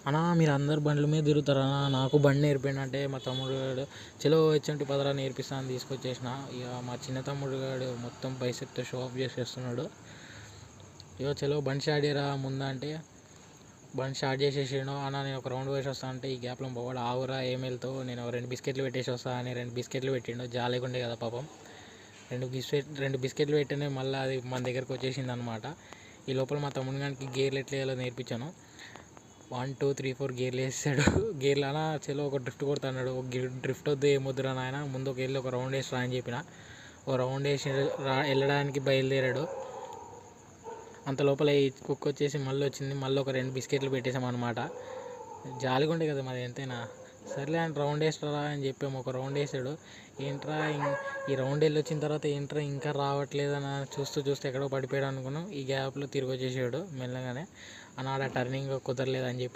అన్నా మీరు అందరు బండ్ల మీద తిరుగుతారా, నాకు బండి నేర్పిండంటే మా తమ్ముడు గాడు చలో వచ్చంటి పదరా నేర్పిస్తా అని తీసుకొచ్చేసిన. ఇక మా చిన్న తమ్ముడు గాడు మొత్తం బైసెప్తో షో ఆఫ్ చేసేస్తున్నాడు. ఇక చలో బండి స్టార్ట్ చేయరా ముందా అంటే బండి స్టార్ట్ చేసేసాడు. అన్న నేను ఒక రౌండ్ వేసి వస్తా అంటే ఈ గ్యాప్లో పోవాడు. ఆవురా ఏం వెళ్తావు, నేను 2 బిస్కెట్లు పెట్టేసి వస్తా అని 2 బిస్కెట్లు పెట్టిండు. జాలేకుండే కదా పాపం. 2 బిస్కెట్లు పెట్టినే మళ్ళీ అది మన దగ్గరకు వచ్చేసింది అనమాట. ఈ లోపల మా తమ్ముడు గారికి గేర్లు ఎట్లా వేయాలో నేర్పించాను. 1 2 3 4 గేర్లు వేసాడు. గేర్లు అన్న చలో ఒక డ్రిఫ్ట్ కొడుతున్నాడు. ఒక డ్రిఫ్ట్ వద్దు ఏమొద్దురా నాయన, ముందు ఒక వెళ్ళి ఒక రౌండ్ వేసి రా అని చెప్పిన. ఒక రౌండ్ వేసి వెళ్ళడానికి బయలుదేరాడు. అంత లోపల ఈ కుక్క వచ్చేసి మళ్ళీ వచ్చింది. మళ్ళీ ఒక 2 బిస్కెట్లు పెట్టేసాం అనమాట. జాలిగుండే కదా మరి ఎంతైనా. సర్లే అని రౌండ్ వేస్తారా అని చెప్పాము. ఒక రౌండ్ వేసాడు. ఏంట్రా ఈ రౌండ్ వెళ్ళి వచ్చిన తర్వాత ఏంట్రా ఇంకా రావట్లేదని చూస్తూ ఎక్కడో పడిపోయాడు అనుకున్నాం. ఈ గ్యాప్లో తిరిగి వచ్చేసాడు మెల్లగానే. అన్నాడు టర్నింగ్ కుదరలేదని చెప్పి